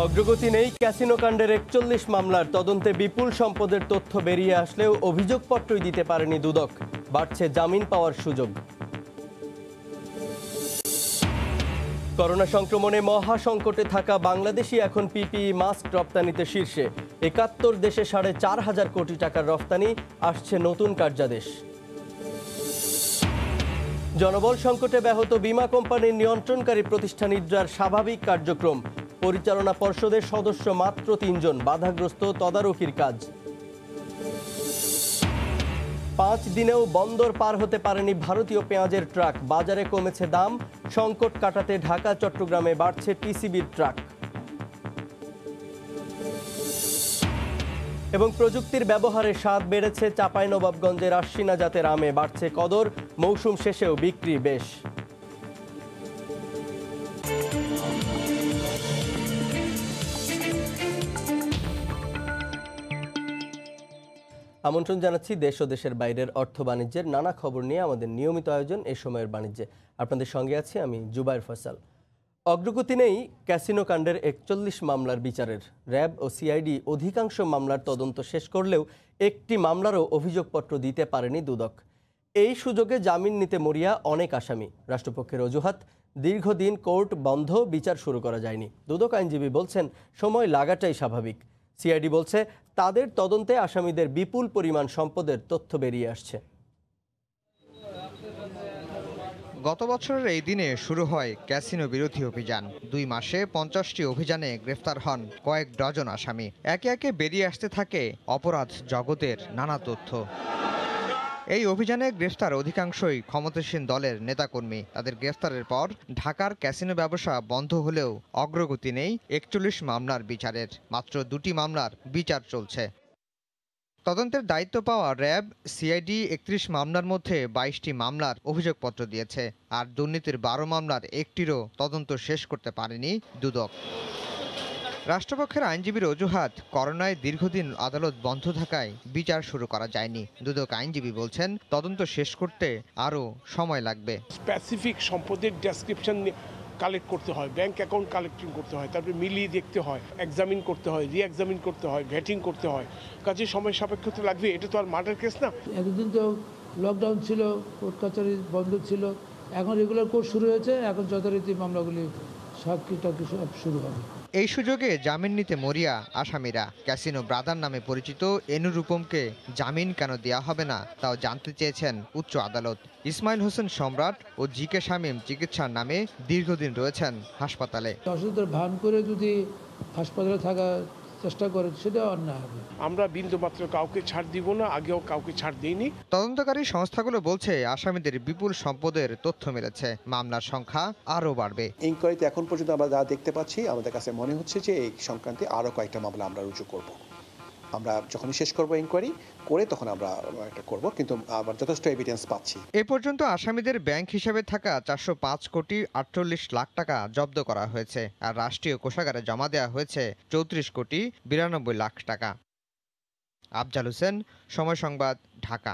অগ্রগতি নেই ক্যাসিনো কাণ্ডের ৪১ মামলার তদন্তে বিপুল সম্পদের তথ্য বেরিয়ে আসলেও অভিযোগপত্রই দিতে পারেনি দুদক। বাড়ছে জামিন পাওয়ার সুযোগ। করোনা সংক্রমণে মহা সংকটে থাকা বাংলাদেশই এখন পিপিই মাস্ক রপ্তানিতে শীর্ষে। ৭১ দেশে ৪,৫০০ কোটি টাকার রপ্তানি, আসছে নতুন কার্যাদেশ। জনবল সংকটে ব্যাহত বীমা কোম্পানির নিয়ন্ত্রণকারী প্রতিষ্ঠান ইড্রার স্বাভাবিক কার্যক্রম। পরিচালনা পর্ষদের সদস্য মাত্র ৩ জন, বাধাগ্রস্ত তদারকির কাজ। ৫ দিনেও বন্দর পার হতে পারেনি ভারতীয় পেঁয়াজের ট্রাক, বাজারে কমেছে দাম। সংকট কাটাতে ঢাকা চট্টগ্রামে বাড়ছে টিসিবির ট্রাক। এবং প্রযুক্তির ব্যবহারে স্বাদ বেড়েছে চাঁপাইনবাবগঞ্জের আশ্বিনা জাতের আমে, বাড়ছে কদর। মৌসুম শেষেও বিক্রি বেশ। আমন্ত্রণ জানাচ্ছি দেশ ও দেশের বাইরের অর্থ বাণিজ্যের নানা খবর নিয়ে আমাদের নিয়মিত আয়োজন এ সময়ের বাণিজ্যে। আপনাদের সঙ্গে আছি আমি জুবায়ের ফয়সাল। অগ্রগতি নেই ক্যাসিনো কাণ্ডের ৪১ মামলার বিচারের। র্যাব ও সিআইডি অধিকাংশ মামলার তদন্ত শেষ করলেও একটি মামলারও অভিযোগপত্র দিতে পারেনি দুদক। এই সুযোগে জামিন নিতে মরিয়া অনেক আসামি। রাষ্ট্রপক্ষের অজুহাত, দীর্ঘদিন কোর্ট বন্ধ, বিচার শুরু করা যায়নি। দুদক আইনজীবী বলছেন সময় লাগাটাই স্বাভাবিক। সিআইডি বলছে তাদের তদন্তে আসামিদের বিপুল পরিমাণ সম্পদের তথ্য বেরিয়ে আসছে। গত বছরের এই দিনে শুরু হয় ক্যাসিনো বিরোধী অভিযান। ২ মাসে ৫০টি অভিযানে গ্রেফতার হন কয়েক ডজন আসামি। একে একে বেরিয়ে আসতে থাকে অপরাধ জগতের নানা তথ্য। এই অভিযানে গ্রেফতার অধিকাংশই ক্ষমতাসীন দলের নেতাকর্মী। তাদের গ্রেফতারের পর ঢাকার ক্যাসিনো ব্যবসা বন্ধ হলেও অগ্রগতি নেই ৪১ মামলার বিচারের। মাত্র ২টি মামলার বিচার চলছে। তদন্তের দায়িত্ব পাওয়া র্যাব সিআইডি ৩১ মামলার মধ্যে ২২টি মামলার অভিযোগপত্র দিয়েছে। আর দুর্নীতির ১২ মামলার একটিরও তদন্ত শেষ করতে পারেনি দুদক। রাষ্ট্রপক্ষের আইনজীবীর অজুহাত, করোনায় দীর্ঘদিন আদালত বন্ধ থাকায় বিচার শুরু করা যায়নি। দুদক আইনজীবী বলছেন তদন্ত শেষ করতে আরও সময় লাগবে। স্পেসিফিক সম্পদের ডেসক্রিপশন কালেক্ট করতে হয়, ব্যাংক অ্যাকাউন্ট কালেক্টিং করতে হয়, তারপরে মিলিয়ে দেখতে হয়, এক্সামিন করতে হয়, রি-এক্সামিন করতে হয়, ভেটিং করতে হয়। কাজে সময় সাপেক্ষ তো লাগবে। এটা তো আর মার্ডার কেস না। এতদিন তো লকডাউন ছিল, কোর্ট কাছারি বন্ধ ছিল। এখন রেগুলার কোর্ট শুরু হয়েছে, এখন যথারীতি মামলাগুলি সব শুরু হবে। এই সুযোগে জামিন নিতে মরিয়া আসামিরা। ক্যাসিনো ব্রাদার নামে পরিচিত এনুরূপমকে জামিন কেন দেওয়া হবে না তাও জানতে চেয়েছেন উচ্চ আদালত। ইসমাইল হোসেন সম্রাট ও জিকে শামীম চিকিৎসার নামে দীর্ঘদিন রয়েছেন হাসপাতালে। অসুস্থতার ভান করে যদি হাসপাতালে থাকা চেষ্টা করে সেটা অন্যায় হবে। আমরা বিন্দুমাত্র কাউকে ছাড় দিব না, আগেও কাউকে ছাড় দিইনি। তদন্তকারী সংস্থাগুলো বলছে আসামিদের বিপুল সম্পদের তথ্য মিলেছে। মামলার সংখ্যা আরও বাড়বে। ইনকোয়ারিতে এখন পর্যন্ত আমরা যা দেখতে পাচ্ছি, আমাদের কাছে মনে হচ্ছে যে এই সংক্রান্তে আরও কয়েকটা মামলা আমরা রুজু করব। আমরা যখনই শেষ করব ইনকোয়ারি করে তখন আমরা এটা করব, কিন্তু আমরা যথেষ্ট এভিডেন্স পাচ্ছি। এ পর্যন্ত আসামিদের ব্যাংক হিসাবে থাকা ৪০৫ কোটি ৪৮ লাখ টাকা জব্দ করা হয়েছে। আর রাষ্ট্রীয় কোষাগারে জমা দেওয়া হয়েছে ৩৪ কোটি ৯২ লাখ টাকা। আফজাল হোসেন, সময় সংবাদ, ঢাকা।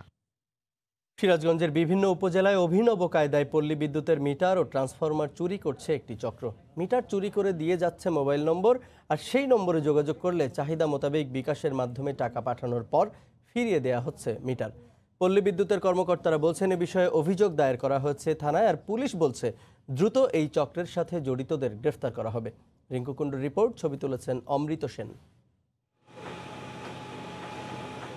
সিরাজগঞ্জের বিভিন্ন উপজেলায় অভিনব কায়দায় পল্লী বিদ্যুতের মিটার ও ট্রান্সফরমার চুরি করছে একটি চক্র। মিটার চুরি করে দিয়ে যাচ্ছে মোবাইল নম্বর, আর সেই নম্বরে যোগাযোগ করলে চাহিদা মোতাবেক বিকাশের মাধ্যমে টাকা পাঠানোর পর ফিরিয়ে দেয়া হচ্ছে মিটার। পল্লী বিদ্যুতের কর্মকর্তারা বলছেন এ বিষয়ে অভিযোগ দায়ের করা হয়েছে থানায়, আর পুলিশ বলছে দ্রুত এই চক্রের সাথে জড়িতদের গ্রেফতার করা হবে। রিঙ্কু কুণ্ডুর রিপোর্ট, ছবি তুলেছেন অমৃত সেন।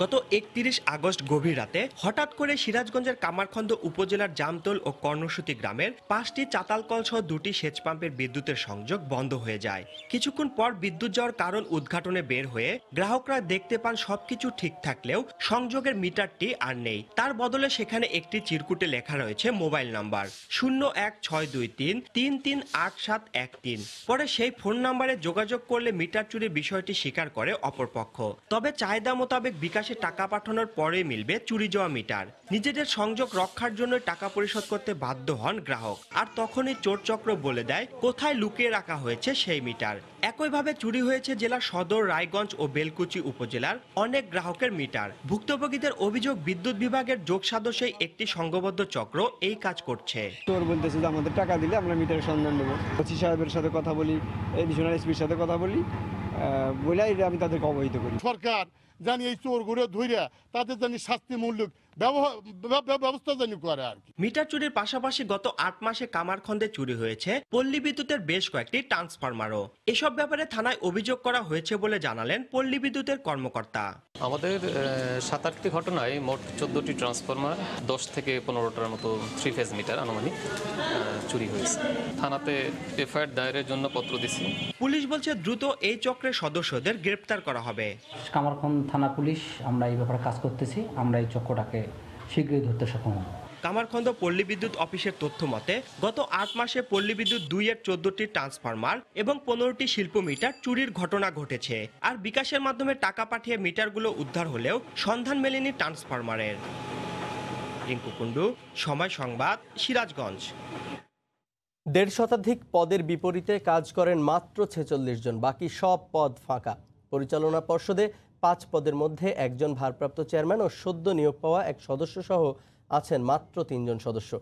গত ৩১ আগস্ট গভীর রাতে হঠাৎ করে সিরাজগঞ্জের কামারখন্দ উপজেলার জামতল ও কর্ণসূতি গ্রামের ৫টি চাতাল কল সহ ২টি সেচ পাম্পের বিদ্যুতের সংযোগ বন্ধ হয়ে যায়। কিছুক্ষণ পর বিদ্যুৎ যাওয়ার কারণ উদ্ঘাটনে বের হয়ে গ্রাহকরা দেখতে পান সবকিছু ঠিক থাকলেও সংযোগের মিটারটি আর নেই। তার বদলে সেখানে একটি চিরকুটে লেখা রয়েছে মোবাইল নাম্বার 01623338713। পরে সেই ফোন নাম্বারে যোগাযোগ করলে মিটার চুরির বিষয়টি স্বীকার করে অপরপক্ষ। তবে চাহিদা মোতাবেক বিকাশ টাকা পাঠানোর পরে মিলবে চুরি যাওয়া মিটার। নিজেদের সংযোগ রক্ষার জন্য টাকা পরিশোধ করতে বাধ্য হন গ্রাহক। আর তখনই চোর চক্র বলে দেয় কোথায় লুকিয়ে রাখা হয়েছে সেই মিটার। একইভাবে চুরি হয়েছে জেলার সদর, রায়গঞ্জ ও বেলকুচি উপজেলার অনেক গ্রাহকের মিটার। ভুক্তভোগীদের অভিযোগ, বিদ্যুৎ বিভাগের যোগ সাদস্যে একটি সংঘবদ্ধ চক্র এই কাজ করছে। চোর বলতেছে যে আমাদের টাকা দিলে আমরা মিটারের সন্ধান দেবো। ওসি সাহেবের সাথে কথা বলি, এডিশনাল এসপির সাথে কথা বলি, বলে আমি তাদেরকে অবহিত করি। সরকার জানি এই চোরগুলো ধইরা তাদের জানি শাস্তিমূলক ব্যবস্থা জানি করে আর কি। মিটার চুরির পাশাপাশি গত ৮ মাসে কামারখন্দে চুরি হয়েছে পল্লী বিদ্যুতের বেশ কয়েকটি ট্রান্সফরমারও। এসব ব্যাপারে থানায় অভিযোগ করা হয়েছে বলে জানালেন পল্লী বিদ্যুতের কর্মকর্তা। আমাদের ৭-৮টি ঘটনায় মোট ১৪টি ট্রান্সফরমার, ১০ থেকে ১৫টার মতো 3 ফেজ মিটার আনুমানিক চুরি হয়েছে। থানাতে এফআইআর দায়েরের জন্য পত্র দিছি। পুলিশ বলছে দ্রুত এই চক্রের সদস্যদের গ্রেপ্তার করা হবে। কামারখন্দ থানা পুলিশ আমরা এই ব্যাপারে কাজ করতেছি, আমরা এই চক্রটাকে শীঘ্রই ধরতে সক্ষম হব। কামারখন্দ পল্লী বিদ্যুৎ অফিসের তথ্য মতে গত ৮ মাসে পল্লী বিদ্যুৎ ২-এর ১৪টি ট্রান্সফরমার এবং ১৫টি শিল্প মিটার চুরির ঘটনা ঘটেছে। আর বিকাশের মাধ্যমে টাকা পাঠিয়ে মিটারগুলো উদ্ধার হলেও সন্ধান মেলেনি ট্রান্সফরমারের। রিঙ্কু কুণ্ডু, সময় সংবাদ, সিরাজগঞ্জ। ১.৫ শতাধিক পদের বিপরীতে কাজ করেন মাত্র ৪৬ জন, বাকি সব পদ ফাঁকা। পরিচালনা পর্ষদে ৫ পদের মধ্যে একজন ভারপ্রাপ্ত চেয়ারম্যান ও সদ্য নিয়োগ পাওয়া এক সদস্য সহ আছেন মাত্র ৩ জন সদস্য।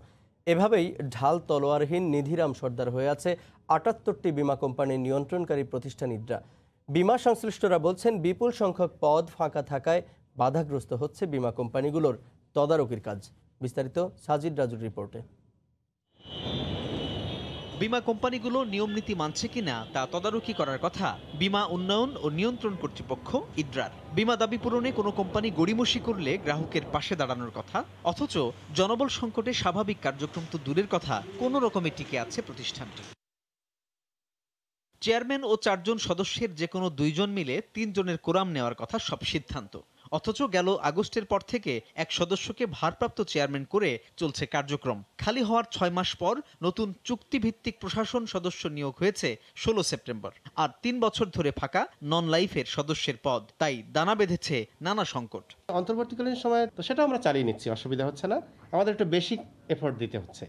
এভাবেই ঢাল তলোয়ারহীন নিধিরাম সর্দার হয়ে আছে ৭৮টি বিমা কোম্পানির নিয়ন্ত্রণকারী প্রতিষ্ঠান ইড্রা। বিমা সংশ্লিষ্টরা বলছেন বিপুল সংখ্যক পদ ফাঁকা থাকায় বাধাগ্রস্ত হচ্ছে বিমা কোম্পানিগুলোর তদারকির কাজ। বিস্তারিত সাজিদ রাজুর রিপোর্টে। বিমা কোম্পানিগুলো নিয়ম নীতি মানছে কিনা তা তদারকি করার কথা বিমা উন্নয়ন ও নিয়ন্ত্রণ কর্তৃপক্ষ ইড্রার। বিমা দাবি পূরণে কোনো কোম্পানি গড়িমসি করলে গ্রাহকের পাশে দাঁড়ানোর কথা, অথচ জনবল সংকটে স্বাভাবিক কার্যক্রম তো দূরের কথা, কোনো রকমে টিকে আছে প্রতিষ্ঠানটি। চেয়ারম্যান ও ৪ জন সদস্যের যে কোনো ২ জন মিলে ৩ জনের কোরাম নেওয়ার কথা সব সিদ্ধান্ত, অথচ গেল আগস্টের পর থেকে এক সদস্যকে ভারপ্রাপ্ত চেয়ারম্যান করে চলছে কার্যক্রম। খালি হওয়ার ৬ মাস পর নতুন চুক্তিভিত্তিক প্রশাসন সদস্য নিয়োগ হয়েছে ১৬ সেপ্টেম্বর। আর ৩ বছর ধরে ফাঁকা নন লাইফের সদস্যের পদ, তাই দানা বেঁধেছে নানা সংকট। অন্তর্বর্তীকালীন সময়ে তো সেটা আমরা চালিয়ে নিচ্ছি, অসুবিধা হচ্ছে না। আমাদের একটু বেশি এফোর্ট দিতে হচ্ছে।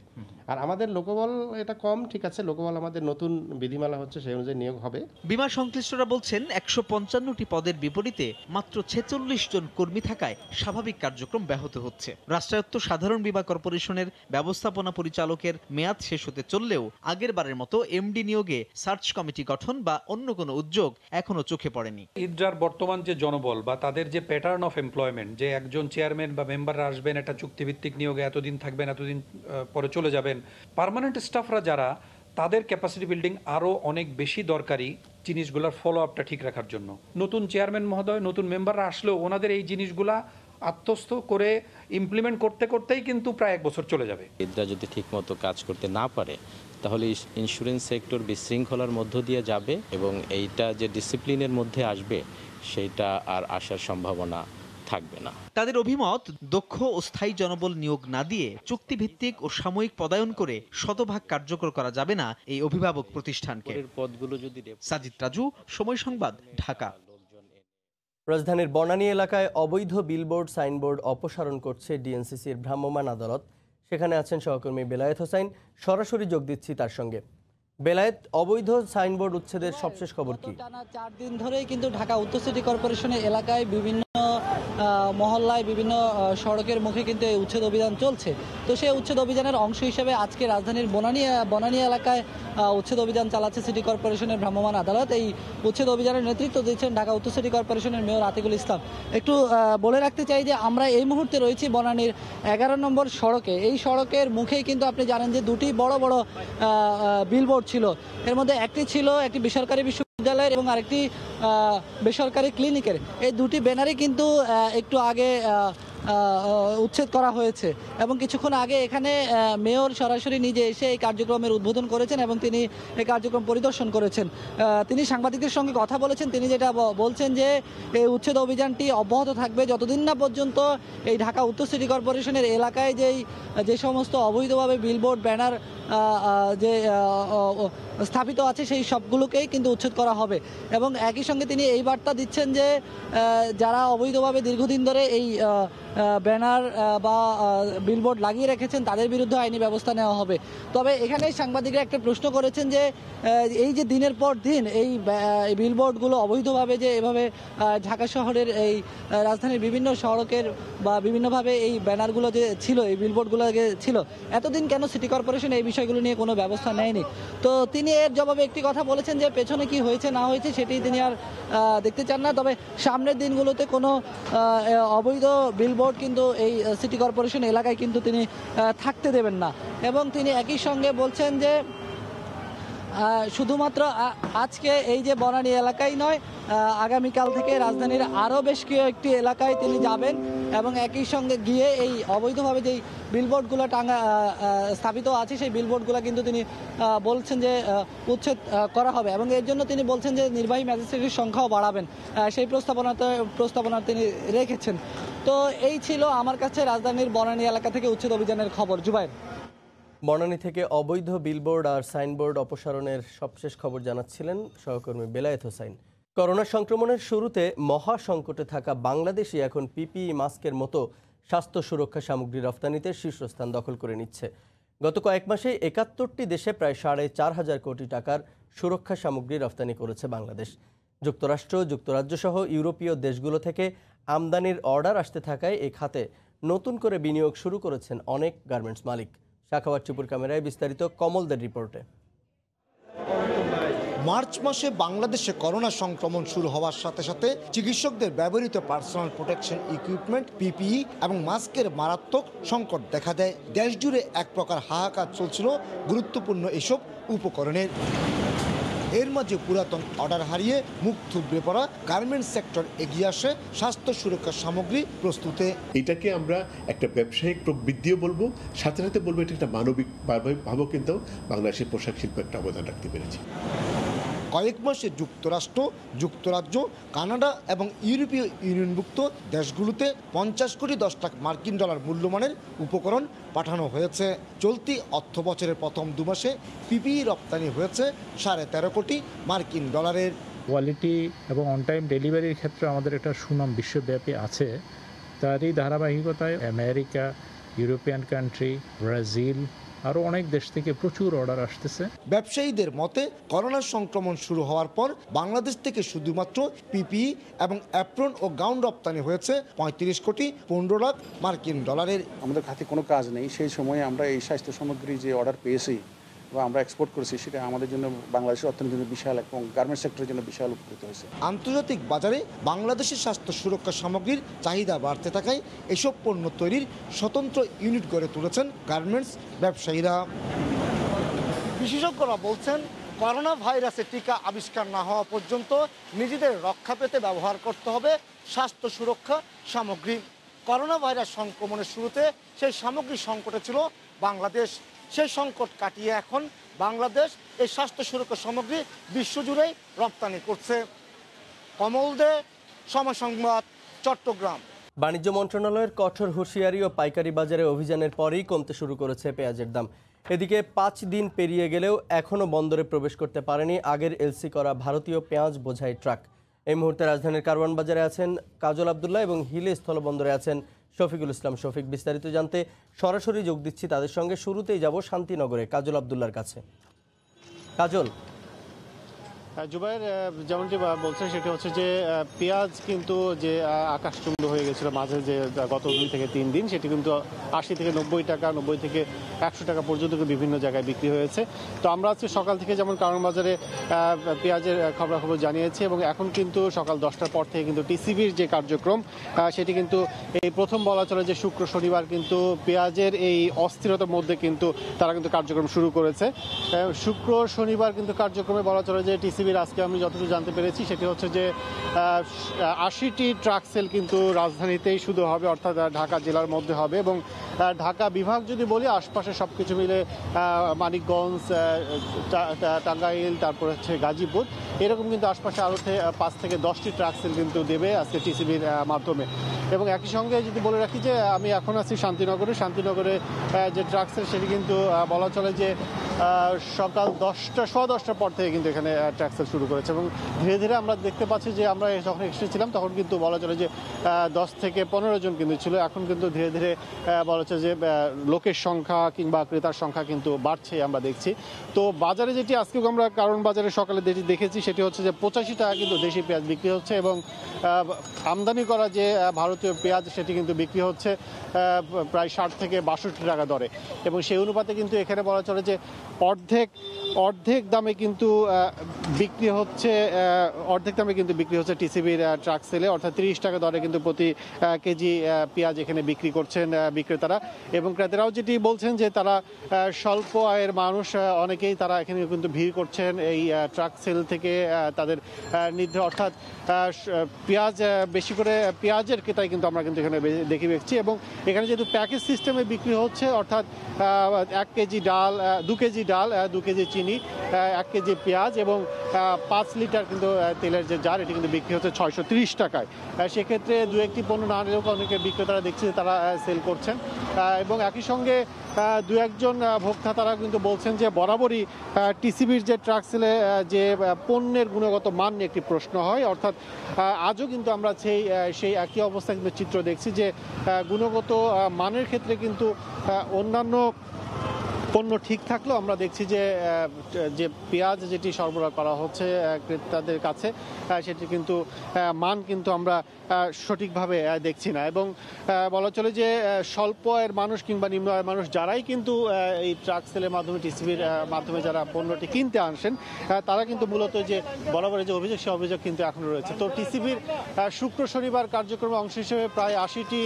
আর আমাদের লোকবল এটা কম, ঠিক আছে, লোকবল আমাদের নতুন বিধিমালা হচ্ছে, সেই অনুযায়ী নিয়োগ হবে। বিমা সংশ্লিষ্টরা বলছেন ১৫৫টি পদের বিপরীতে মাত্র ৪৬ জন কর্মী থাকায় স্বাভাবিক কার্যক্রম ব্যাহত হচ্ছে। রাষ্ট্রায়ত্ত সাধারণ বীমা কর্পোরেশনের ব্যবস্থাপনা পরিচালকের মেয়াদ শেষ হতে চললেও আগের বারের মতো এমডি নিয়োগে সার্চ কমিটি গঠন বা অন্য কোনো উদ্যোগ এখনো চোখে পড়েনি। ইড্রার বর্তমান যে জনবল বা তাদের যে প্যাটার্ন অফ এমপ্লয়মেন্ট, যে একজন চেয়ারম্যান বা মেম্বাররা আসবেন, একটা চুক্তিভিত্তিক নিয়োগে এতদিন থাকবেন, এতদিন পরে চলে যাবেন, পার্মানেন্ট স্টাফরা যারা, তাদের ক্যাপাসিটি বিল্ডিং আরও অনেক বেশি দরকারি জিনিসগুলোর ফলো আপটা ঠিক রাখার জন্য। নতুন চেয়ারম্যান মহোদয়, নতুন মেম্বাররা আসলেও ওনাদের এই জিনিসগুলা আত্মস্থ করে ইমপ্লিমেন্ট করতে করতেই কিন্তু প্রায় ১ বছর চলে যাবে। ইড্রা যদি ঠিকমতো কাজ করতে না পারে তাহলে ইন্স্যুরেন্স সেক্টর বিশৃঙ্খলার মধ্য দিয়ে যাবে এবং এইটা যে ডিসিপ্লিনের মধ্যে আসবে সেইটা আর আসার সম্ভাবনা থাকবে না। তাদের অভিমত, দক্ষ ও স্থায়ী জনবল নিয়োগ না দিয়ে চুক্তিভিত্তিক ও সাময়িক পদায়ন করে শতভাগ কার্যকর করা যাবে না এই অভিভাবক প্রতিষ্ঠানকে। পদগুলো যদি সাজিদ রাজু, সময় সংবাদ, ঢাকা। রাজধানীর বনানী এলাকায় অবৈধ বিলবোর্ড সাইনবোর্ড অপসারণ করছে ডিএনসিসির ভ্রাম্যমাণ আদালত। সেখানে আছেন সহকর্মী বেলায়েত হোসাইন, সরাসরি যোগ দিচ্ছি তার সঙ্গে। বেলায়েত, অবৈধ সাইনবোর্ড উচ্ছেদের সবশেষ খবর কি? টানা 4 দিন ধরেই কিন্তু ঢাকা উত্তর সিটি কর্পোরেশনের এলাকায় বিভিন্ন মহল্লায়, বিভিন্ন সড়কের মুখে কিন্তু এই উচ্ছেদ অভিযান চলছে। তো সেই উচ্ছেদ অভিযানের অংশ হিসেবে আজকে রাজধানীর বনানী এলাকায় উচ্ছেদ অভিযান চালাচ্ছে সিটি কর্পোরেশনের ভ্রাম্যমাণ আদালত। এই উচ্ছেদ অভিযানের নেতৃত্ব দিচ্ছেন ঢাকা উত্তর সিটি কর্পোরেশনের মেয়র আতিকুল ইসলাম। একটু বলে রাখতে চাই যে আমরা এই মুহূর্তে রয়েছি বনানীর 11 নম্বর সড়কে। এই সড়কের মুখেই কিন্তু আপনি জানেন যে দুটি বড় বড় বিলবোর্ড ছিল। এর মধ্যে একটি ছিল একটি বেসরকারি বিশ্ববিদ্যালয়ের এবং আরেকটি বেসরকারি ক্লিনিকের। এই দুটি ব্যানারে কিন্তু একটু আগে উচ্ছেদ করা হয়েছে এবং কিছুক্ষণ আগে এখানে মেয়র সরাসরি নিজে এসে এই কার্যক্রমের উদ্বোধন করেছেন এবং তিনি এই কার্যক্রম পরিদর্শন করেছেন। তিনি সাংবাদিকদের সঙ্গে কথা বলেছেন। তিনি যেটা বলছেন যে এই উচ্ছেদ অভিযানটি অব্যাহত থাকবে যতদিন না পর্যন্ত এই ঢাকা উত্তর সিটি কর্পোরেশনের এলাকায় যে সমস্ত অবৈধভাবে বিলবোর্ড ব্যানার যে স্থাপিত আছে সেই সবগুলোকেই কিন্তু উচ্ছেদ করা হবে। এবং একই সঙ্গে তিনি এই বার্তা দিচ্ছেন যে যারা অবৈধভাবে দীর্ঘদিন ধরে এই ব্যানার বা বিলবোর্ড লাগিয়ে রেখেছেন তাদের বিরুদ্ধে আইনি ব্যবস্থা নেওয়া হবে। তবে এখানে সাংবাদিকরা একটা প্রশ্ন করেছেন যে এই যে দিনের পর দিন এই বিলবোর্ডগুলো অবৈধভাবে যে এভাবে ঢাকা শহরের এই রাজধানীর বিভিন্ন সড়কের বা বিভিন্নভাবে এই ব্যানারগুলো যে ছিল, এই বিলবোর্ডগুলো যে ছিল, এতদিন কেন সিটি কর্পোরেশন এই বিষয়গুলো নিয়ে কোনো ব্যবস্থা নেয়নি। তো তিনি এর জবাবে একটি কথা বলেছেন যে পেছনে কি হয়েছে না হয়েছে সেটি তিনি আর দেখতে চান না, তবে সামনের দিনগুলোতে কোনো অবৈধ বিলবোর্ড কিন্তু এই সিটি কর্পোরেশন এলাকায় কিন্তু তিনি থাকতে দেবেন না। এবং তিনি একই সঙ্গে বলছেন যে শুধুমাত্র আজকে এই যে বনানী এলাকায় নয়, আগামীকাল থেকে রাজধানীর আরও বেশ কয়েকটি এলাকায় তিনি যাবেন এবং একই সঙ্গে গিয়ে এই অবৈধভাবে যেই বিলবোর্ডগুলো স্থাপিত আছে সেই বিলবোর্ডগুলো কিন্তু তিনি বলছেন উচ্ছেদ করা হবে এবং এর জন্য তিনি বলছেন যে নির্বাহী ম্যাজিস্ট্রেটের সংখ্যাও বাড়াবেন, সেই প্রস্তাবনা তিনি রেখেছেন। তো এই ছিল আমার কাছে রাজধানীর বনানী এলাকা থেকে উচ্ছেদ অভিযানের খবর। জুবাইর। বনানী থেকে অবৈধ বিলবোর্ড আর সাইনবোর্ড অপসারণের সবশেষ খবর জানাচ্ছিলেন সহকর্মী বেলায়েত হোসাইন। করোনা সংক্রমণের শুরুতে মহা সংকটে থাকা বাংলাদেশই এখন পিপিই মাস্কের মতো স্বাস্থ্য সুরক্ষা সামগ্রী রফতানিতে শীর্ষস্থান দখল করে নিচ্ছে। গত কয়েক মাসে ৭১টি দেশে প্রায় ৪.৫ কোটি টাকার সুরক্ষা সামগ্রী রফতানি করেছে বাংলাদেশ। যুক্তরাষ্ট্র, যুক্তরাজ্য সহ ইউরোপীয় দেশগুলো থেকে আমদানির অর্ডার আসতে থাকায় এ খাতে নতুন করে বিনিয়োগ শুরু করেছেন অনেক গার্মেন্টস মালিক। শাখাওয়াত টিপুর ক্যামেরায় বিস্তারিত কমলদের রিপোর্টে। মার্চ মাসে বাংলাদেশে করোনা সংক্রমণ শুরু হওয়ার সাথে সাথে চিকিৎসকদের ব্যবহৃত পার্সোনাল প্রোটেকশন ইকুইপমেন্ট পিপিই এবং মাস্কের মারাত্মক সংকট দেখা দেয়। দেশ জুড়ে এক প্রকার হাহাকার চলছিল গুরুত্বপূর্ণ এসব উপকরণের। এর মাঝে পুরাতন অর্ডার হারিয়ে মুখ থুবড়ে পড়া গার্মেন্টস সেক্টর এগিয়ে আসে স্বাস্থ্য সুরক্ষা সামগ্রী প্রস্তুতে। এটাকে আমরা একটা ব্যবসায়িক প্রবৃদ্ধিও বলবো, সাথে সাথে বলবো এটা একটা মানবিক ভাবেও কিন্তু বাংলাদেশের পোশাক শিল্প একটা অবদান রাখতে পেরেছে। কয়েক মাসে যুক্তরাষ্ট্র, যুক্তরাজ্য, কানাডা এবং ইউরোপীয় ইউনিয়নভুক্ত দেশগুলোতে 50 কোটি মার্কিন ডলার মূল্যমানের উপকরণ পাঠানো হয়েছে। চলতি অর্থ বছরের প্রথম 2 মাসে পিপিই রপ্তানি হয়েছে 13.5 কোটি মার্কিন ডলারের। কোয়ালিটি এবং অন টাইম ডেলিভারির ক্ষেত্রে আমাদের একটা সুনাম বিশ্বব্যাপী আছে। তারই ধারাবাহিকতায় আমেরিকা, ইউরোপিয়ান কান্ট্রি, ব্রাজিল আরও অনেক দেশ থেকে প্রচুর অর্ডার আসতেছে। ব্যবসায়ীদের মতে করোনা সংক্রমণ শুরু হওয়ার পর বাংলাদেশ থেকে শুধুমাত্র পিপিই এবং অ্যাপ্রন ও গাউন রপ্তানি হয়েছে 35 কোটি 15 লাখ মার্কিন ডলারের। আমাদের হাতে কোনো কাজ নেই, সেই সময়ে আমরা এই স্বাস্থ্য সামগ্রী যে অর্ডার পেয়েছি বা আমরা এক্সপোর্ট করেছি সেটা আমাদের জন্য বাংলাদেশের অর্থনীতির জন্য বিশাল এবং গার্মেন্টস সেক্টরের জন্য বিশাল উপকৃত হয়েছে। আন্তর্জাতিক বাজারে বাংলাদেশের স্বাস্থ্য সুরক্ষা সামগ্রীর চাহিদা বাড়তে থাকায় এসব পণ্য তৈরির স্বতন্ত্র ইউনিট গড়ে তুলেছেন গার্মেন্টস ব্যবসায়ীরা। বিশেষজ্ঞরা বলছেন করোনা ভাইরাসের টিকা আবিষ্কার না হওয়া পর্যন্ত নিজেদের রক্ষা পেতে ব্যবহার করতে হবে স্বাস্থ্য সুরক্ষা সামগ্রী। করোনা ভাইরাস সংক্রমণের শুরুতে সেই সামগ্রী সংকটে ছিল বাংলাদেশ। সেই সংকট কাটিয়ে এখন বাংলাদেশ এই স্বাস্থ্য সুরক্ষা সামগ্রী বিশ্বজুড়েই রপ্তানি করছে। কমল দে, সময় সংবাদ, চট্টগ্রাম। বাণিজ্য মন্ত্রণালয়ের কঠোর হুঁশিয়ারি ও পাইকারি বাজারে অভিযানের পরেই কমতে শুরু করেছে পেঁয়াজের দাম। এদিকে 5 দিন পেরিয়ে গেলেও এখনও বন্দরে প্রবেশ করতে পারেনি আগের এলসি করা ভারতীয় পেঁয়াজ বোঝাই ট্রাক। এই মুহূর্তে রাজধানীর কারওয়ান বাজারে আছেন কাজল আবদুল্লাহ এবং হিলে স্থলবন্দরে আছেন শফিকুল ইসলাম শফিক। বিস্তারিত জানতে সরাসরি যোগ দিচ্ছি তাদের সঙ্গে। শুরুতেই যাব শান্তিনগরে কাজল আবদুল্লাহর কাছে। কাজল, জুবাইর, যেমনটি বলছেন সেটা হচ্ছে যে পেঁয়াজ কিন্তু যে আকাশচুম্বী হয়ে গেছিল মাঝে যে গত 2 থেকে 3 দিন, সেটি কিন্তু 80 থেকে 90 টাকা, 90 থেকে 100 টাকা পর্যন্ত বিভিন্ন জায়গায় বিক্রি হয়েছে। তো আমরা আজকে সকাল থেকে যেমন কারওয়ান বাজারে পেঁয়াজের খবরাখবর জানিয়েছি এবং এখন কিন্তু সকাল 10টার পর থেকে কিন্তু টিসিবির যে কার্যক্রম সেটি কিন্তু এই প্রথম বলা চলে যে শুক্র শনিবার কিন্তু পেঁয়াজের এই অস্থিরতার মধ্যে কিন্তু তারা কিন্তু কার্যক্রম শুরু করেছে। শুক্র শনিবার কিন্তু কার্যক্রমে বলা চলে যে টিসিবি আজকে আমি যতটুকু জানতে পেরেছি সেটি হচ্ছে যে 80টি ট্রাক সেল কিন্তু রাজধানীতেই শুধু হবে, অর্থাৎ ঢাকা জেলার মধ্যে হবে এবং ঢাকা বিভাগ যদি বলি আশপাশে সব কিছু মিলে মানিকগঞ্জ, টাঙ্গাইল, তারপর হচ্ছে গাজীপুর, এরকম কিন্তু আশপাশে আরও 5 থেকে 10টি ট্রাক সেল কিন্তু দেবে আজকে টিসিবির মাধ্যমে। এবং একই সঙ্গে যদি বলে রাখি যে আমি এখন আছি শান্তিনগরে যে ট্রাক সেল সেটি কিন্তু বলা চলে যে সকাল 10টার পর থেকে কিন্তু এখানে ট্রাক সেল শুরু করেছে এবং ধীরে ধীরে আমরা দেখতে পাচ্ছি যে আমরা যখন এসেছিলাম তখন কিন্তু বলা চলে যে 10 থেকে 15 জন কিন্তু ছিল, এখন কিন্তু ধীরে ধীরে বলা হচ্ছে যে লোকের সংখ্যা কিংবা ক্রেতার সংখ্যা কিন্তু বাড়ছে আমরা দেখছি। তো বাজারে যেটি আজকে আমরা কারণ বাজারে সকালে দেখেছি সেটি হচ্ছে যে 85 টাকা কিন্তু দেশি পেঁয়াজ বিক্রি হচ্ছে এবং আমদানি করা যে ভারতীয় পেঁয়াজ সেটি কিন্তু বিক্রি হচ্ছে প্রায় 60 থেকে 62 টাকা দরে এবং সেই অনুপাতে কিন্তু এখানে বলা চলে যে অর্ধেক দামে কিন্তু বিক্রি হচ্ছে টিসিবির ট্রাক সেলে, অর্থাৎ 30 টাকা দরে কিন্তু প্রতি কেজি পেঁয়াজ এখানে বিক্রি করছেন বিক্রেতারা এবং ক্রেতারাও যেটি বলছেন যে তারা স্বল্প আয়ের মানুষ অনেকেই তারা এখানে কিন্তু ভিড় করছেন এই ট্রাক সেল থেকে তাদের অর্থাৎ পেঁয়াজ বেশি করে পেঁয়াজের ক্রেতাই কিন্তু আমরা কিন্তু এখানে দেখছি এবং এখানে যেহেতু প্যাকেজ সিস্টেমে বিক্রি হচ্ছে অর্থাৎ 1 কেজি ডাল 2 কেজি ডাল 2 কেজি চিনি 1 কেজি পেঁয়াজ এবং 5 লিটার কিন্তু তেলের যে জার এটি কিন্তু বিক্রি হচ্ছে 630 টাকায়। সেক্ষেত্রে দু একটি পণ্য না নিলেও অনেকে বিক্রেতারা দেখছি তারা সেল করছেন এবং একই সঙ্গে দু একজন ভোক্তা তারা কিন্তু বলছেন যে বরাবরই টিসিবির যে ট্রাক সেলে যে পণ্যের গুণগত মান নিয়ে একটি প্রশ্ন হয়, অর্থাৎ আজও কিন্তু আমরা সেই একই অবস্থা কিন্তু চিত্র দেখছি যে গুণগত মানের ক্ষেত্রে কিন্তু অন্যান্য পণ্য ঠিক থাকলেও আমরা দেখছি যে পেঁয়াজ যেটি সরবরাহ করা হচ্ছে ক্রেতাদের কাছে সেটি কিন্তু মান কিন্তু আমরা সঠিকভাবে দেখছি না এবং বলা চলে যে স্বল্প আয়ের মানুষ কিংবা নিম্ন আয়ের মানুষ যারাই কিন্তু এই ট্রাক সেলের মাধ্যমে টিসিবির মাধ্যমে যারা পণ্যটি কিনতে আসেন তারা কিন্তু মূলত যে বরাবরের যে অভিযোগ সে অভিযোগ কিন্তু এখনো রয়েছে। তো টিসিবির শুক্র শনিবার কার্যক্রমের অংশ হিসেবে প্রায় 80টি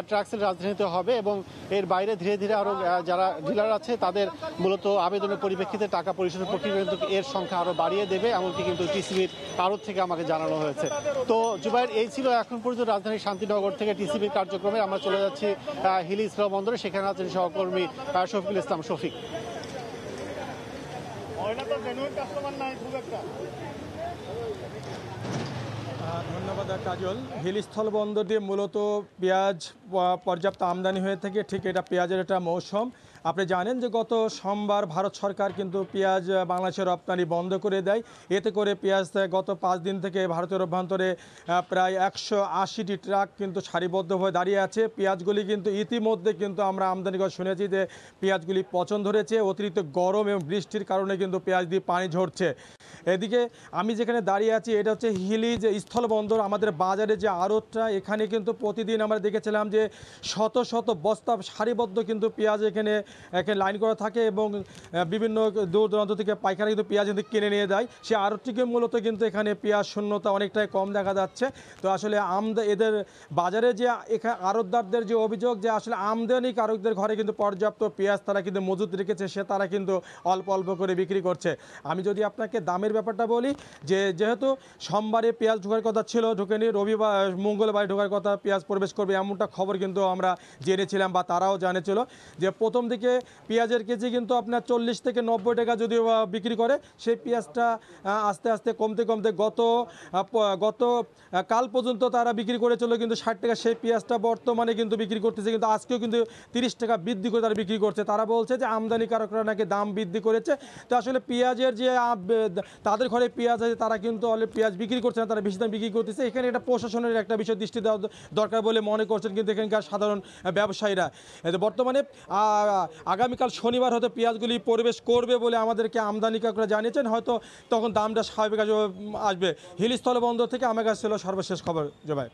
ট্রাক সেল রাজধানীতে হবে এবং এর বাইরে ধীরে ধীরে আরও যারা ডিলার আছে তাদের মূলত আবেদনের পরিপ্রেক্ষিতে টাকা পরিশোধের প্রক্রিয়া কিন্তু এর সংখ্যা আরও বাড়িয়ে দেবে এমনকি কিন্তু টিসিবির আড়ত থেকে আমাকে জানানো হয়েছে। তো জুবাইর, এই ছিল এখন পর্যন্ত রাজধানীর শান্তিনগর থেকে টিসিবির কার্যক্রমে। আমরা চলে যাচ্ছি হিলি স্থল বন্দরে, সেখানে আছেন সহকর্মী শফিকুল ইসলাম শফিক। ধন্যবাদ কাজল। হিল স্থল বন্দর দিয়ে মূলত পেঁয়াজ পর্যাপ্ত আমদানি হয়ে থাকে, ঠিক এটা পেঁয়াজের একটা মৌসুম। আপনি জানেন যে গত সোমবার ভারত সরকার কিন্তু পেঁয়াজ বাংলাদেশের রপ্তানি বন্ধ করে দেয়। এতে করে পেঁয়াজ গত 5 দিন থেকে ভারতের অভ্যন্তরে প্রায় 180টি ট্রাক কিন্তু সারিবদ্ধভাবে দাঁড়িয়ে আছে। পেঁয়াজগুলি কিন্তু ইতিমধ্যে কিন্তু আমরা আমদানি করে শুনেছি যে পেঁয়াজগুলি পচন ধরেছে, অতিরিক্ত গরম এবং বৃষ্টির কারণে কিন্তু পেঁয়াজ দিয়ে পানি ঝরছে। এদিকে আমি যেখানে দাঁড়িয়ে আছি এটা হচ্ছে হিলি যে স্থলবন্দর, আমাদের বাজারে যে আড়তটা, এখানে কিন্তু প্রতিদিন আমরা দেখেছিলাম যে শত শত বস্তা সারিবদ্ধ কিন্তু পেঁয়াজ এখানে লাইন করা থাকে এবং বিভিন্ন দূর দূরান্ত থেকে পাইকারি কিন্তু পেঁয়াজ কিন্তু কিনে নিয়ে যায়। সে আড়তটিকে মূলত কিন্তু এখানে পেঁয়াজ শূন্যতা অনেকটাই কম দেখা যাচ্ছে। তো আসলে এদের বাজারে যে এখানে আড়তদারদের যে অভিযোগ যে আসলে আমদানিকারকদের ঘরে কিন্তু পর্যাপ্ত পেঁয়াজ তারা কিন্তু মজুত রেখেছে, তারা কিন্তু অল্প অল্প করে বিক্রি করছে। আমি যদি আপনাকে দামের ব্যাপারটা বলি যে যেহেতু সোমবারে পেঁয়াজ ঢোকার কথা ছিল, ঢোকেনি, রবিবার মঙ্গলবারে ঢোকার কথা পেঁয়াজ প্রবেশ করবে এমনটা খবর কিন্তু আমরা জেনেছিলাম বা তারাও জানেছিল যে প্রথম দিকে পেঁয়াজের কেজি কিন্তু আপনার 40 থেকে 90 টাকা যদিও বিক্রি করে, সেই পেঁয়াজটা আস্তে আস্তে কমতে কমতে গত কাল পর্যন্ত তারা বিক্রি করেছিল কিন্তু 60 টাকা, সেই পেঁয়াজটা বর্তমানে কিন্তু বিক্রি করতেছে কিন্তু আজকেও কিন্তু 30 টাকা বৃদ্ধি করে তারা বিক্রি করছে। তারা বলছে যে আমদানিকারকরা নাকি দাম বৃদ্ধি করেছে। তো আসলে পেঁয়াজের যে তাদের ঘরে পেঁয়াজ আছে তারা কিন্তু অলরেডি পেঁয়াজ বিক্রি করছে না, তারা বেশি দাম বিক্রি করতেছে। এখানে একটা প্রশাসনের একটা বিষয় দৃষ্টি দেওয়া দরকার বলে মনে করছেন কিন্তু এখানকার সাধারণ ব্যবসায়ীরা। বর্তমানে আগামীকাল শনিবার হয়তো পেঁয়াজগুলি প্রবেশ করবে বলে আমাদেরকে আমদানিকারকরা জানিয়েছেন, হয়তো তখন দামটা স্বাভাবিক আসবে। হিল স্থলবন্দর থেকে আমার কাছে ছিল সর্বশেষ খবর। জবাই।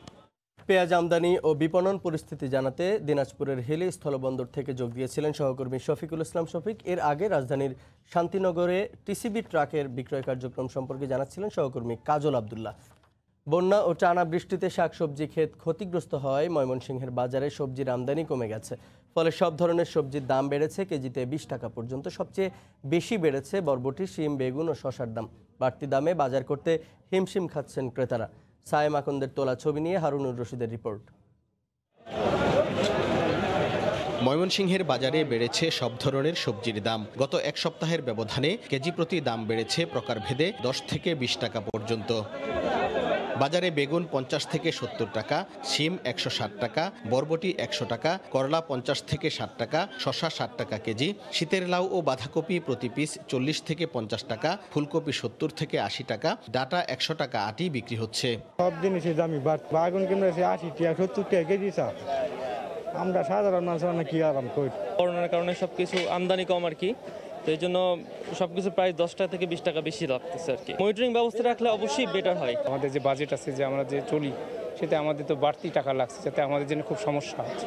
পেঁয়াজ আমদানি ও বিপণন পরিস্থিতি জানাতে দিনাজপুরের হিলি স্থলবন্দর থেকে যোগ দিয়েছিলেন সহকর্মী শফিকুল ইসলাম শফিক। এর আগে রাজধানীর শান্তিনগরে টিসিবি ট্রাকের বিক্রয় কার্যক্রম সম্পর্কে জানাচ্ছিলেন সহকর্মী কাজল আবদুল্লাহ। বন্যা ও টানা বৃষ্টিতে শাকসবজি ক্ষেত ক্ষতিগ্রস্ত হওয়ায় ময়মনসিংহের বাজারে সবজির আমদানি কমে গেছে। ফলে সব ধরনের সবজির দাম বেড়েছে কেজিতে 20 টাকা পর্যন্ত। সবচেয়ে বেশি বেড়েছে বরবটি, শিম, বেগুন ও শসার দাম। বাড়তি দামে বাজার করতে হিমশিম খাচ্ছেন ক্রেতারা। সায়েম আকন্দের তোলা ছবি নিয়ে হারুনুর রশিদের রিপোর্ট। ময়মনসিংহের বাজারে বেড়েছে সব ধরনের সবজির দাম। গত এক সপ্তাহের ব্যবধানে কেজি প্রতি দাম বেড়েছে প্রকারভেদে 10 থেকে 20 টাকা পর্যন্ত। বাজারে বেগুন 50 থেকে 70 টাকা, শিম 160 টাকা, বরবটি 100 টাকা, করলা 50 থেকে 60 টাকা, শসা 60 টাকা কেজি, শীতের লাউ ও বাঁধাকপি প্রতি পিস 40 থেকে 50 টাকা, ফুলকপি 70 থেকে 80 টাকা, ডাটা 100 টাকা আটি বিক্রি হচ্ছে। সব জিনিসের দামই বাগুন কিনতেছে 80 টাকা 70 টাকা কেজি স্যার। আমরা সাধারণ মানুষ কি আরাম করি। করোনার কারণে সবকিছু আমদানি কম আর কি, তো এই জন্য সবকিছু প্রায় 10 টাকা থেকে 20 টাকা বেশি লাগতেছে আর কি। মনিটরিং ব্যবস্থা রাখলে অবশ্যই বেটার হয়। আমাদের যে বাজেট আছে, যে আমরা যে চলি, সেটা আমাদের তো বাড়তি টাকা লাগছে, যাতে আমাদের জন্য খুব সমস্যা হচ্ছে।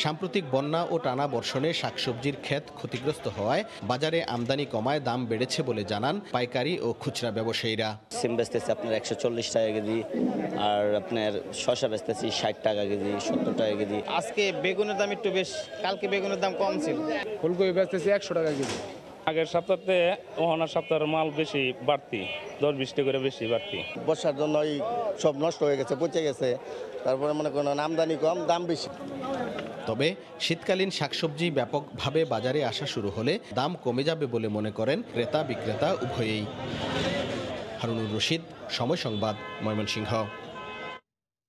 সাম্প্রতিক বন্যা ও টানা বর্ষণে শাকসবজির ক্ষেত ক্ষতিগ্রস্ত হওয়ায় বাজারে আমদানি কমায় দাম বেড়েছে বলে জানান পাইকারি ও খুচরা ব্যবসায়ীরা। সিম বেচতেছি আপনার 140 টাকা কেজি, আর আপনার শসা বেচতেছি 60 টাকা কেজি, 70 টাকা কেজি। আজকে বেগুনের দাম একটু বেশ, কালকে বেগুনের দাম কম ছিল। ফুলকপি বেচতেছি 100 টাকা কেজি। আগের সপ্তাহে ওহানার সপ্তাহের মাল বেশি বাড়তি, 10-20 টাকা করে বেশি বাড়তি। বর্ষার জন্য সব নষ্ট হয়ে গেছে, পচে গেছে, তারপরে মনে করেন আমদানি কম, দাম বেশি। তবে শীতকালীন শাকসবজি ব্যাপকভাবে বাজারে আসা শুরু হলে দাম কমে যাবে বলে মনে করেন ক্রেতা বিক্রেতা উভয়েই। হারুনুর রশিদ, সময় সংবাদ, ময়মনসিংহ।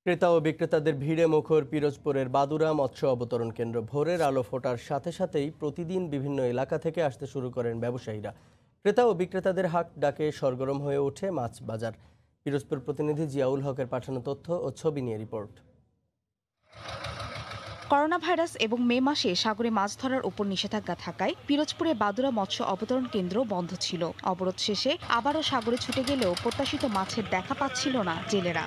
ক্রেতা ও বিক্রেতাদের ভিড়ে মুখর পিরোজপুরের বাদুরা মৎস্য অবতরণ কেন্দ্র। ভোরের আলো ফোটার সাথে সাথেই প্রতিদিন বিভিন্ন এলাকা থেকে আসতে শুরু করেন ব্যবসায়ীরা। ক্রেতা ও বিক্রেতাদের হাক ডাকে সরগরম হয়ে ওঠে মাছ বাজার। পিরোজপুর প্রতিনিধি জিয়াউল হকের পাঠানো তথ্য ও ছবি নিয়ে রিপোর্ট। করোনা ভাইরাস এবং মে মাসে সাগরে মাছ ধরার উপর নিষেধাজ্ঞা থাকায় পিরোজপুরে বাদুরা মৎস্য অবতরণ কেন্দ্র বন্ধ ছিল। অবরোধ শেষে আবারও সাগরে ছুটে গেলেও প্রত্যাশিত মাছের দেখা পাচ্ছিল না জেলেরা।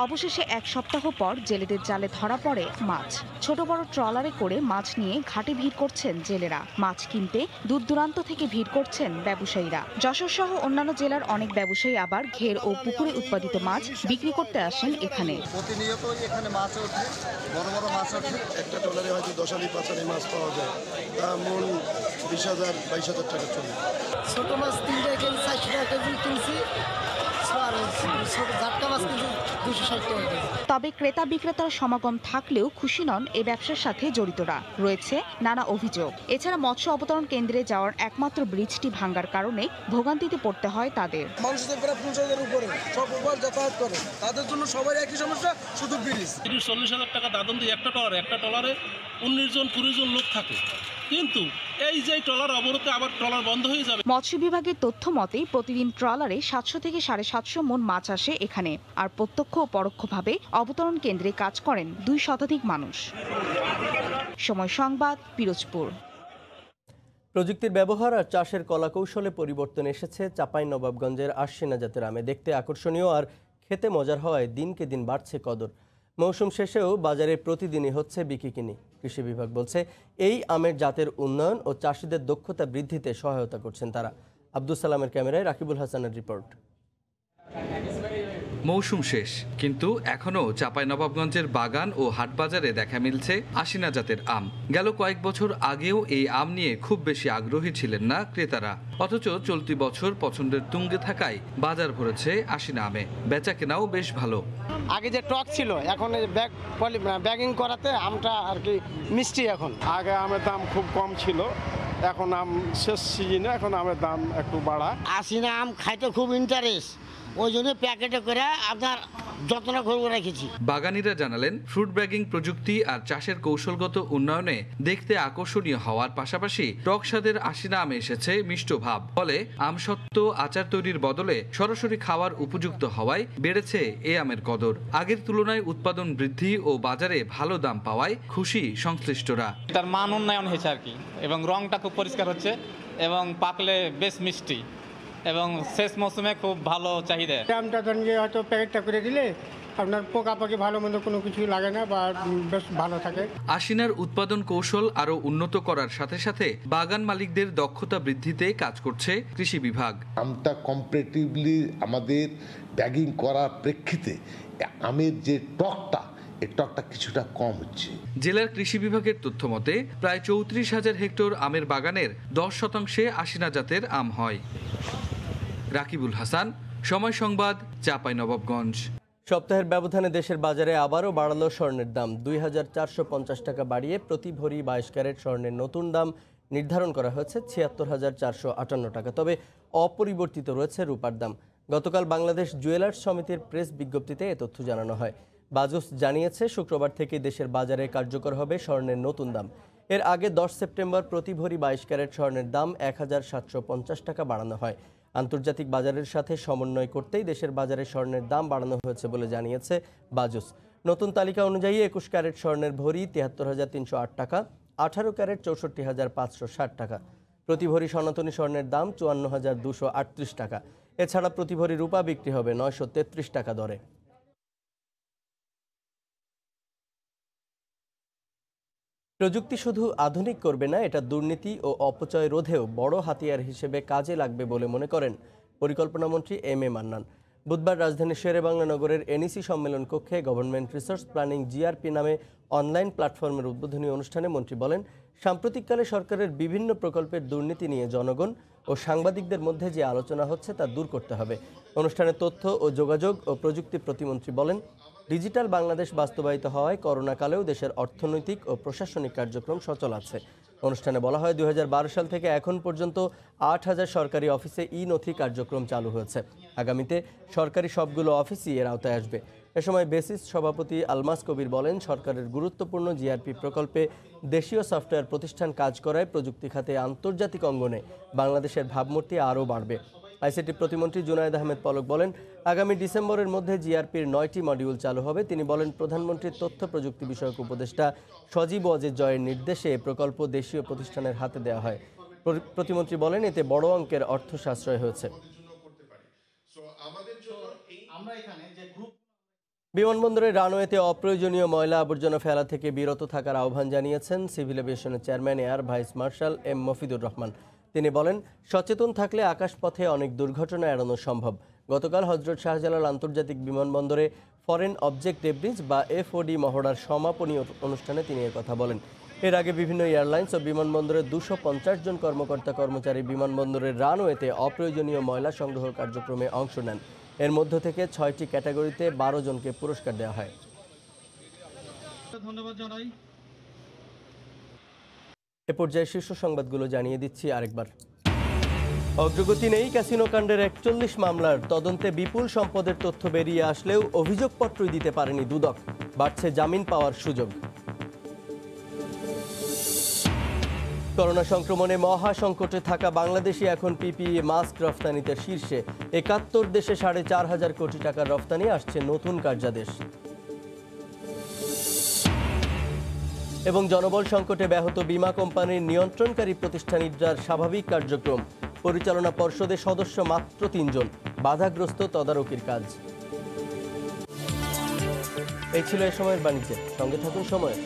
অবশেষে এক সপ্তাহ পর জেলেদের জালে ধরা পড়ে মাছ। ছোট বড় ট্রলারে করে মাছ নিয়ে ঘাটে ভিড় করছেন জেলেরা। মাছ কিনতে দূর দূরান্ত থেকে ভিড় করছেন ব্যবসায়ীরা। যশোর সহ অন্যান্য জেলার অনেক ব্যবসায়ী আবার ঘের ও পুকুরে উৎপাদিত মাছ বিক্রি করতে আসেন এখানে। প্রতিনিয়ত এখানে মাছ ওঠে, বড় বড় মাছ ওঠে। একটা ট্রলারে হয়তো 10-5 মাছ পাওয়া যায়, তা মূল 20,000-22,000 টাকা চলে। ছোট মাছ 3 টাকা কেজি, 400 টাকা কেজি কিনছি। তবে ক্রেতা বিক্রেতার সমাগম থাকলেও খুশি নন এ ব্যবসার সাথে জড়িতরা। রয়েছে নানা অভিযোগ। এছাড়া মৎস্য অবতরণ কেন্দ্রে যাওয়ার একমাত্র ব্রিজটি ভাঙ্গার কারণে ভোগান্তিতে পড়তে হয় তাদের। মানুষদের প্রায় 50,000 উপরে সব উপর যাতায়াত করে, তাদের জন্য সবার একই সমস্যা, শুধু ব্রিজ। 40,000 টাকা দাদন দিয়ে একটা ট্রলারে 19 জন 20 জন লোক থাকে, কিন্তু এই যে ট্রলার অবরোধে আবার ট্রলার বন্ধ হয়ে যাবে। মৎস্য বিভাগের তথ্য মতে প্রতিদিন ট্রলারে 700 থেকে 750 মন মাছ আসে এখানে। আর প্রত্যক্ষ ও পরোক্ষভাবে অবতরণ কেন্দ্রে কাজ করেন 2 শতাধিক মানুষ। সময় সংবাদ, পিরোজপুর। প্রযুক্তির ব্যবহার আর চাষের কলাকৌশলে পরিবর্তন এসেছে চাঁপাইনবাবগঞ্জের আশ্বিনা জাতের আমে। দেখতে আকর্ষণীয় আর খেতে মজার হওয়ায় দিনকে দিন বাড়ছে কদর। মৌসুম শেষেও বাজারে প্রতিদিনই হচ্ছে বিকিকিনি। কৃষি বিভাগ বলছে এই আমের জাতের উন্নয়ন ও চাষিদের দক্ষতা বৃদ্ধিতে সহায়তা করছেন তারা। আব্দুল সালামের ক্যামেরায় রাকিবুল হাসানের রিপোর্ট। মৌসুম শেষ, কিন্তু এখনও চাঁপাইনবাবগঞ্জের বাগান ও হাটবাজারে দেখা মিলছে আশ্বিনা জাতের আম। গেল কয়েক বছর আগেও এই আম নিয়ে খুব বেশি আগ্রহী ছিলেন না ক্রেতারা, অথচ চলতি বছর পছন্দের তুঙ্গে থাকায় বাজার ভরেছে আশ্বিনা আমে। বেচা কেনাও বেশ ভালো। আগে যে টক ছিল, এখন ব্যাগিং করাতে আমটা আর কি মিষ্টি। এখন আগে আমের দাম খুব কম ছিল, এখন আম শেষ সিজনে এখন আমের দাম একটু বাড়া। আশ্বিনা আম খাইতে খুব ইন্টারেস্ট, ওই জন্য প্যাকেটে করে আপনার যত্ন করে রেখেছি। বাগানীরা জানালেন ফ্রুট ব্যাগিং প্রযুক্তি আর চাষের কৌশলগত উন্নয়নে দেখতে আকর্ষণীয় হওয়ার পাশাপাশি টক স্বাদের আশ্বিনা আমে এসেছে মিষ্ট ভাব। ফলে আমসত্ত্ব আচার তৈরির বদলে সরাসরি খাওয়ার উপযুক্ত হওয়ায় বেড়েছে এ আমের কদর। আগের তুলনায় উৎপাদন বৃদ্ধি ও বাজারে ভালো দাম পাওয়ায় খুশি সংশ্লিষ্টরা। তার মান উন্নয়ন হয়েছে আর কি, এবং রংটা খুব পরিষ্কার হচ্ছে এবং পাকলে বেশ মিষ্টি, এবং শেষ মৌসুমে খুব ভালো চাহিদা। আমটা ধরেন যে হয়তো প্যাকেটটা করে দিলে আপনার পোকাপাকি ভালো মন্দ কোনো কিছু লাগে না বা বেশ ভালো থাকে। আশ্বিনার উৎপাদন কৌশল আরও উন্নত করার সাথে সাথে বাগান মালিকদের দক্ষতা বৃদ্ধিতে কাজ করছে কৃষি বিভাগ। আমটা কম্পারেটিভলি আমাদের ব্যাগিং করার প্রেক্ষিতে আমের যে টকটা, এই টকটা কিছুটা কম হচ্ছে। জেলার কৃষি বিভাগের তথ্য মতে প্রায় 34,000 হেক্টর আমের বাগানের 10% আশ্বিনা জাতের আম হয়। রাকিবুল হাসান, সময় সংবাদ, চাঁপাইনবাবগঞ্জ। সপ্তাহের ব্যবধানে দেশের বাজারে আবারও বাড়ালো স্বর্ণের দাম। 2,450 টাকা বাড়িয়ে প্রতি ভরি 22 ক্যারেট স্বর্ণের নতুন দাম নির্ধারণ করা হয়েছে 76,458 টাকা। তবে অপরিবর্তিত রয়েছে রূপার দাম। গতকাল বাংলাদেশ জুয়েলার্স সমিতির প্রেস বিজ্ঞপ্তিতে এ তথ্য জানানো হয়। বাজুস জানিয়েছে, শুক্রবার থেকে দেশের বাজারে কার্যকর হবে স্বর্ণের নতুন দাম। এর আগে 10 সেপ্টেম্বর প্রতি ভরি 22 ক্যারেট স্বর্ণের দাম 1750 টাকা বাড়ানো হয়। আন্তর্জাতিক বাজারের সাথে সমন্বয় করতেই দেশের বাজারে স্বর্ণের দাম বাড়ানো হয়েছে বলে জানিয়েছে বাজুস। নতুন তালিকা অনুযায়ী 21 ক্যারেট স্বর্ণের ভরি 73,308 টাকা, 18 ক্যারেট 64,560 টাকা। প্রতি ভরি সনাতনী স্বর্ণের দাম 54,238 টাকা। এছাড়া প্রতি ভরি রূপা বিক্রি হবে 933 টাকা দরে। প্রযুক্তি শুধু আধুনিক করবে না, এটা দুর্নীতি ও অপচয় রোধেও বড় হাতিয়ার হিসেবে কাজে লাগবে বলে মনে করেন পরিকল্পনামন্ত্রী এম এ মান্নান। বুধবার রাজধানীর শেরেবাংলা নগরের এনইসি সম্মেলন কক্ষে গভর্নমেন্ট রিসোর্স প্ল্যানিং জিআরপি নামে অনলাইন প্ল্যাটফর্মের উদ্বোধনী অনুষ্ঠানে মন্ত্রী বলেন, সাম্প্রতিককালে সরকারের বিভিন্ন প্রকল্পের দুর্নীতি নিয়ে জনগণ ও সাংবাদিকদের মধ্যে যে আলোচনা হচ্ছে তা দূর করতে হবে। অনুষ্ঠানে তথ্য ও যোগাযোগ ও প্রযুক্তি প্রতিমন্ত্রী বলেন, ডিজিটাল বাংলাদেশ বাস্তবায়িত হওয়ায় করোনাকালেও দেশের অর্থনৈতিক ও প্রশাসনিক কার্যক্রম সচল আছে। অনুষ্ঠানে বলা হয়, 2012 সাল থেকে এখন পর্যন্ত 8000 সরকারি অফিসে ই-নথি কার্যক্রম চালু হয়েছে। আগামীতে সরকারি সবগুলো অফিসই এর আওতায় আসবে। এ সময় বেসিস সভাপতি আলমাস কবির বলেন, সরকারের গুরুত্বপূর্ণ জিআরপি প্রকল্পে দেশীয় সফটওয়্যার প্রতিষ্ঠান কাজ করায় প্রযুক্তি খাতে আন্তর্জাতিক অঙ্গনে বাংলাদেশের ভাবমূর্তি আরও বাড়বে। আইসিটি প্রতিমন্ত্রী জুনায়েদ আহমেদ পলক বলেন, আগামী ডিসেম্বরের মধ্যে জিআরপির 9টি মডিউল চালু হবে। তিনি বলেন, প্রধানমন্ত্রীর তথ্য প্রযুক্তি বিষয়ক উপদেষ্টা সজীব ওয়াজেদ জয়ের নির্দেশে এ প্রকল্প দেশীয় প্রতিষ্ঠানের হাতে দেওয়া হয়। প্রতিমন্ত্রী বলেন, এতে বড় অঙ্কের অর্থ সাশ্রয় হয়েছে। বিমানবন্দরের রানওয়েতে অপ্রয়োজনীয় ময়লা আবর্জনা ফেলা থেকে বিরত থাকার আহ্বান জানিয়েছেন সিভিল এভিয়েশনের chairman air vice marshal M Mafidur Rahman. তিনি বলেন, সচেতন থাকলে আকাশপথে অনেক দুর্ঘটনা এড়ানো সম্ভব। গতকাল হজরত শাহজালাল আন্তর্জাতিক বিমানবন্দরে ফরেন অবজেক্ট ডেব্রিজ বা FOD মহড়ার সমাপনী অনুষ্ঠানে তিনি কথা বলেন। এর আগে বিভিন্ন এয়ারলাইন্স ও বিমানবন্দরের 250 জন কর্মকর্তা কর্মচারী বিমানবন্দরের রানওয়েতে অপ্রয়োজনীয় ময়লা সংগ্রহ কার্যক্রমে অংশ নেন। এর মধ্য থেকে 6টি ক্যাটাগরিতে 12 জনকে পুরস্কার দেওয়া হয়। ধন্যবাদ জানাই। এ পর্যায়ে শীর্ষ সংবাদগুলো জানিয়ে দিচ্ছি আরেকবার। অগ্রগতি নেই ক্যাসিনো কাণ্ডের 41 মামলার তদন্তে বিপুল সম্পদের তথ্য বেরিয়ে আসলেও অভিযোগপত্রই দিতে পারেনি দুদক। বাড়ছে জামিন পাওয়ার সুযোগ। করোনা সংক্রমণে মহা সংকটে থাকা বাংলাদেশই এখন পিপিই মাস্ক রফতানিতে শীর্ষে। 71 দেশে 4,500 কোটি টাকার রফতানি, আসছে নতুন কার্যাদেশ। এবং জনবল সংকটে ব্যাহত বীমা কোম্পানির নিয়ন্ত্রণকারী প্রতিষ্ঠান ইড্রার স্বাভাবিক কার্যক্রম। পরিচালনা পর্ষদে সদস্য মাত্র 3 জন, বাধাগ্রস্ত তদারকির কাজ। এই ছিল এ সময়ের বাণিজ্যে। সঙ্গে থাকুন সময়।